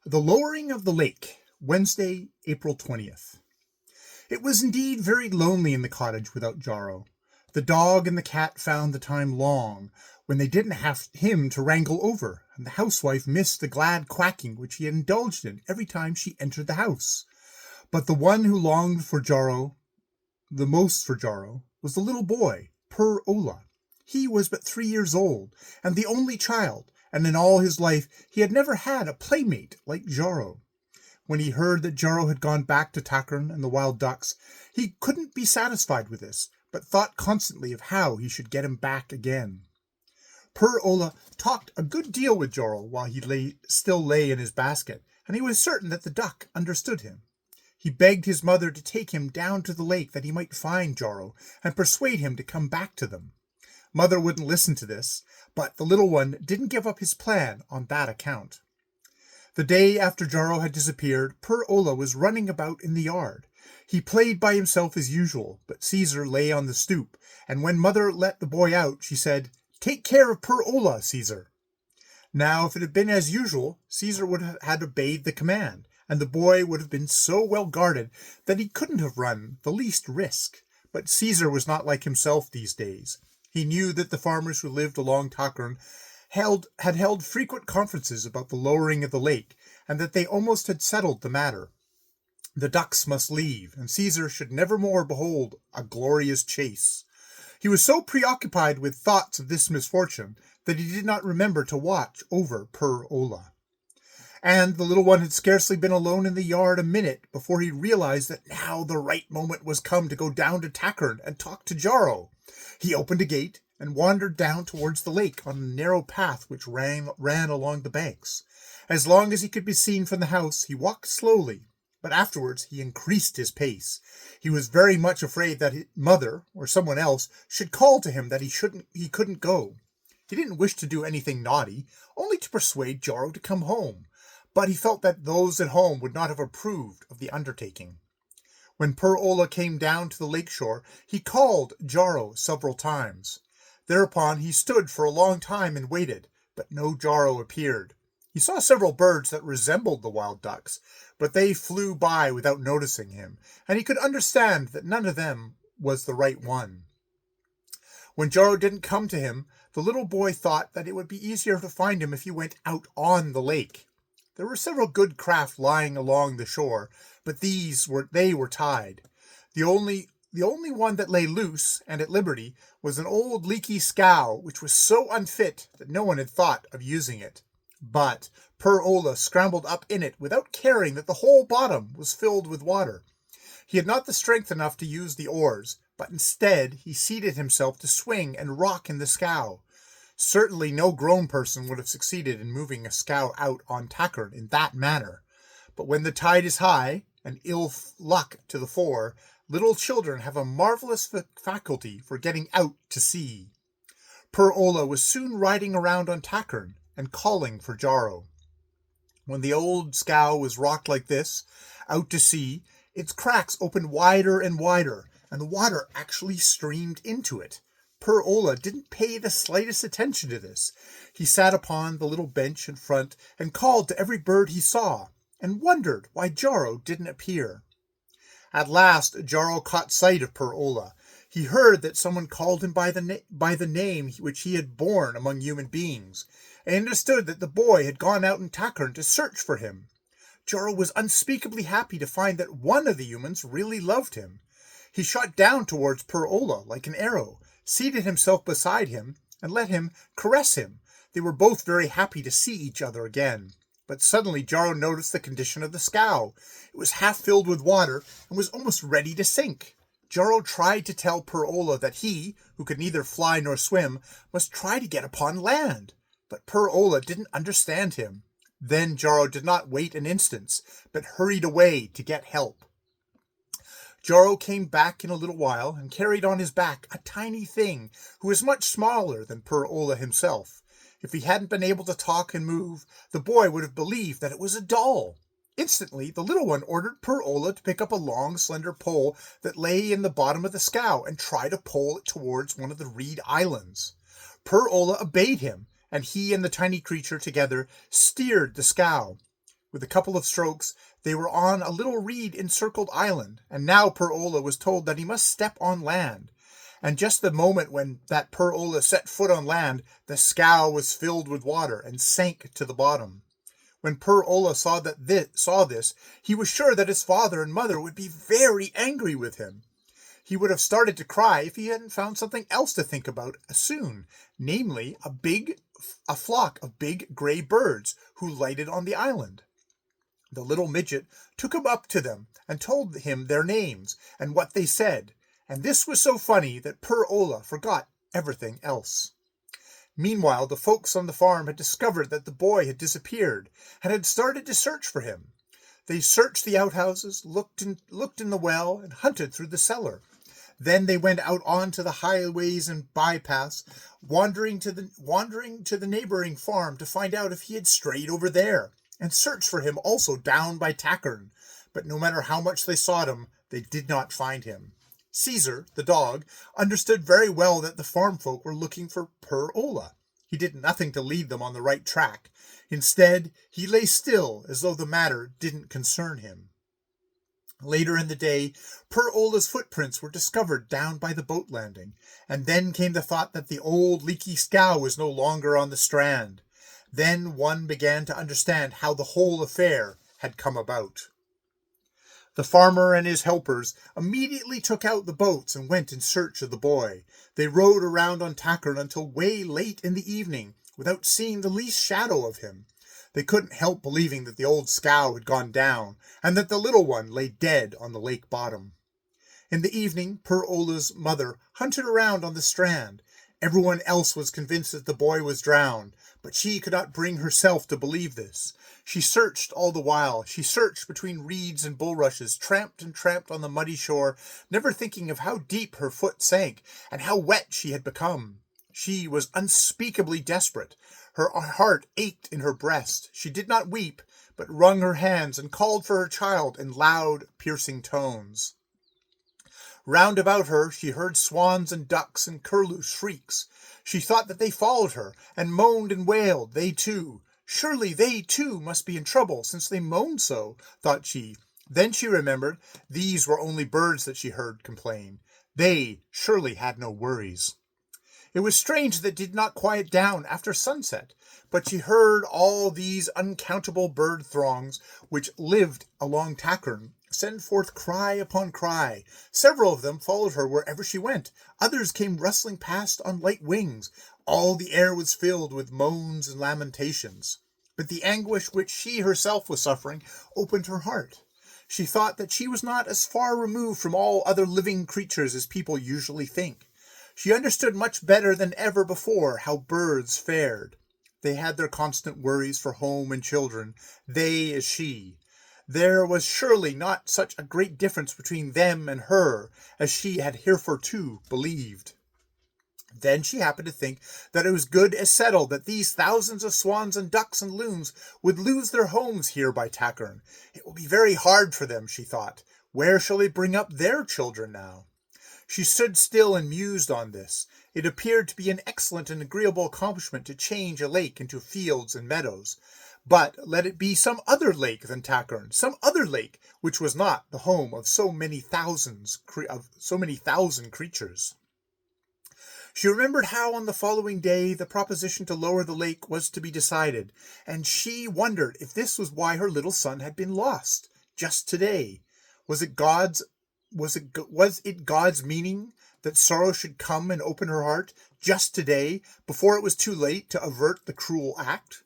The Lowering of the Lake, Wednesday, April 20th. It was indeed very lonely in the cottage without Jarro. The dog and the cat found the time long, when they didn't have him to wrangle over, and the housewife missed the glad quacking which he had indulged in every time she entered the house. But the one who longed for Jarro, the most for Jarro, was the little boy, Per Ola. He was but 3 years old, and the only child, and in all his life he had never had a playmate like Jarro. When he heard that Jarro had gone back to Takern and the wild ducks, he couldn't be satisfied with this, but thought constantly of how he should get him back again. Per Ola talked a good deal with Jarro while he still lay in his basket, and he was certain that the duck understood him. He begged his mother to take him down to the lake that he might find Jarro and persuade him to come back to them. Mother wouldn't listen to this, but the little one didn't give up his plan on that account. The day after Jarro had disappeared, Per Ola was running about in the yard. He played by himself as usual, but Caesar lay on the stoop, and when Mother let the boy out, she said, "Take care of Per Ola, Caesar." Now, if it had been as usual, Caesar would have had obeyed the command, and the boy would have been so well guarded that he couldn't have run the least risk. But Caesar was not like himself these days. He knew that the farmers who lived along Takern had held frequent conferences about the lowering of the lake, and that they almost had settled the matter. The ducks must leave, and Caesar should never more behold a glorious chase. He was so preoccupied with thoughts of this misfortune that he did not remember to watch over Per Ola. And the little one had scarcely been alone in the yard a minute before he realized that now the right moment was come to go down to Takern and talk to Jarro. He opened a gate and wandered down towards the lake on a narrow path which ran along the banks. As long as he could be seen from the house, he walked slowly, but afterwards he increased his pace. He was very much afraid that his mother or someone else should call to him that he couldn't go. He didn't wish to do anything naughty, only to persuade Jarro to come home, but he felt that those at home would not have approved of the undertaking. When Per Ola came down to the lake shore, he called Jarro several times. Thereupon he stood for a long time and waited, but no Jarro appeared. He saw several birds that resembled the wild ducks, but they flew by without noticing him, and he could understand that none of them was the right one. When Jarro didn't come to him, the little boy thought that it would be easier to find him if he went out on the lake. There were several good craft lying along the shore, but they were tied. The only one that lay loose and at liberty was an old leaky scow, which was so unfit that no one had thought of using it. But Per Ola scrambled up in it without caring that the whole bottom was filled with water. He had not the strength enough to use the oars, but instead he seated himself to swing and rock in the scow. Certainly no grown person would have succeeded in moving a scow out on Takern in that manner. But when the tide is high, and ill luck to the fore, little children have a marvelous faculty for getting out to sea. Per Ola was soon riding around on Takern and calling for Jarro. When the old scow was rocked like this, out to sea, its cracks opened wider and wider, and the water actually streamed into it. Per Ola didn't pay the slightest attention to this. He sat upon the little bench in front and called to every bird he saw, and wondered why Jarro didn't appear. At last Jarro caught sight of Per Ola. He heard that someone called him by the name which he had borne among human beings, and understood that the boy had gone out in Takern to search for him. Jarro was unspeakably happy to find that one of the humans really loved him. He shot down towards Per Ola like an arrow, seated himself beside him, and let him caress him. They were both very happy to see each other again. But suddenly Jarro noticed the condition of the scow. It was half filled with water and was almost ready to sink. Jarro tried to tell Per Ola that he, who could neither fly nor swim, must try to get upon land. But Per Ola didn't understand him. Then Jarro did not wait an instant, but hurried away to get help. Jarro came back in a little while and carried on his back a tiny thing who was much smaller than Per Ola himself. If he hadn't been able to talk and move, the boy would have believed that it was a doll. Instantly, the little one ordered Per Ola to pick up a long, slender pole that lay in the bottom of the scow and try to pole it towards one of the reed islands. Per Ola obeyed him, and he and the tiny creature together steered the scow. With a couple of strokes, they were on a little reed-encircled island, and now Per Ola was told that he must step on land. And just the moment when that Per Ola set foot on land, the scow was filled with water and sank to the bottom. When Per Ola saw this, he was sure that his father and mother would be very angry with him. He would have started to cry if he hadn't found something else to think about soon, namely a flock of big gray birds who lighted on the island. The little midget took him up to them and told him their names and what they said, and this was so funny that Per Ola forgot everything else. Meanwhile, the folks on the farm had discovered that the boy had disappeared and had started to search for him. They searched the outhouses, looked in the well, and hunted through the cellar. Then they went out onto the highways and bypaths, wandering to the neighboring farm to find out if he had strayed over there, and searched for him also down by Tackern. But no matter how much they sought him, they did not find him. Caesar, the dog, understood very well that the farm folk were looking for Per Ola. He did nothing to lead them on the right track. Instead, he lay still as though the matter didn't concern him. Later in the day, Per Ola's footprints were discovered down by the boat landing, and then came the thought that the old leaky scow was no longer on the strand. Then one began to understand how the whole affair had come about. The farmer and his helpers immediately took out the boats and went in search of the boy. They rowed around on Tackern until way late in the evening, without seeing the least shadow of him. They couldn't help believing that the old scow had gone down, and that the little one lay dead on the lake bottom. In the evening, Per Ola's mother hunted around on the strand. Everyone else was convinced that the boy was drowned, but she could not bring herself to believe this. She searched all the while. She searched between reeds and bulrushes, tramped and tramped on the muddy shore, never thinking of how deep her foot sank and how wet she had become. She was unspeakably desperate. Her heart ached in her breast. She did not weep, but wrung her hands and called for her child in loud, piercing tones. Round about her she heard swans and ducks and curlew shrieks. She thought that they followed her, and moaned and wailed, they too. Surely they too must be in trouble, since they moaned so, thought she. Then she remembered these were only birds that she heard complain. They surely had no worries. It was strange that it did not quiet down after sunset, but she heard all these uncountable bird throngs which lived along Tackern send forth cry upon cry. Several of them followed her wherever she went. Others came rustling past on light wings. All the air was filled with moans and lamentations. But the anguish which she herself was suffering opened her heart. She thought that she was not as far removed from all other living creatures as people usually think. She understood much better than ever before how birds fared. They had their constant worries for home and children, they as she. There was surely not such a great difference between them and her as she had heretofore believed. Then she happened to think that it was good as settled that these thousands of swans and ducks and loons would lose their homes here by Tackern. It will be very hard for them, she thought. Where shall they bring up their children now? She stood still and mused on this. It appeared to be an excellent and agreeable accomplishment to change a lake into fields and meadows. But let it be some other lake than Tackern, some other lake which was not the home of so many thousand creatures. She remembered how on the following day the proposition to lower the lake was to be decided, and she wondered if this was why her little son had been lost just today. Was it God's meaning that sorrow should come and open her heart just today, before it was too late to avert the cruel act?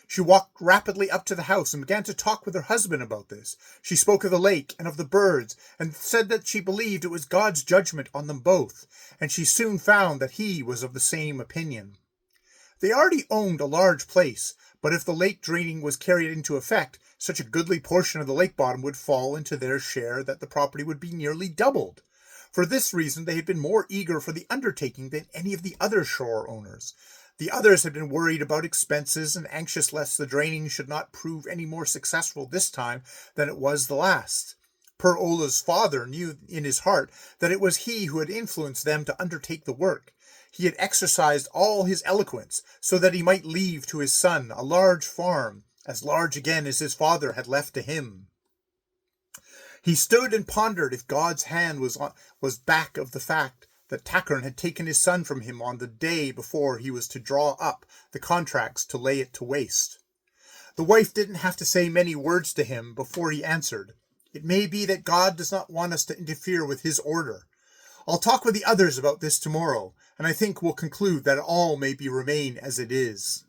She walked rapidly up to the house and began to talk with her husband about this. She spoke of the lake and of the birds, and said that she believed it was God's judgment on them both, and she soon found that he was of the same opinion. They already owned a large place, but if the lake draining was carried into effect, such a goodly portion of the lake bottom would fall into their share that the property would be nearly doubled. For this reason they had been more eager for the undertaking than any of the other shore owners. The others had been worried about expenses and anxious lest the draining should not prove any more successful this time than it was the last. Per Ola's father knew in his heart that it was he who had influenced them to undertake the work. He had exercised all his eloquence so that he might leave to his son a large farm, as large again as his father had left to him. He stood and pondered if God's hand was back of the fact that Tackern had taken his son from him on the day before he was to draw up the contracts to lay it to waste. The wife didn't have to say many words to him before he answered. It may be that God does not want us to interfere with his order. I'll talk with the others about this tomorrow, and I think we'll conclude that all may remain as it is.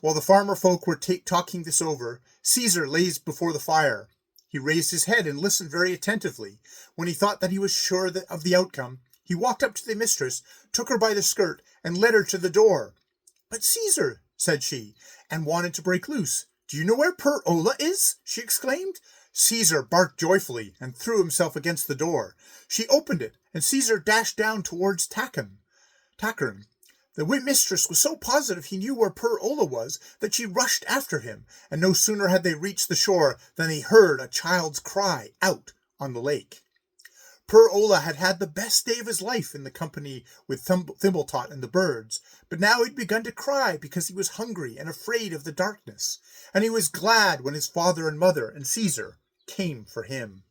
While the farmer folk were talking this over, Caesar lay before the fire. He raised his head and listened very attentively. When he thought that he was sure of the outcome, he walked up to the mistress, took her by the skirt, and led her to the door. "But Caesar," said she, and wanted to break loose. "Do you know where poor Ola is?" she exclaimed. Caesar barked joyfully and threw himself against the door. She opened it, and Caesar dashed down towards Tackern. The mistress was so positive he knew where poor Ola was that she rushed after him, and no sooner had they reached the shore than they heard a child's cry out on the lake. Poor Ola had had the best day of his life in the company with Thimbletot and the birds, but now he'd begun to cry because he was hungry and afraid of the darkness, and he was glad when his father and mother and Caesar came for him.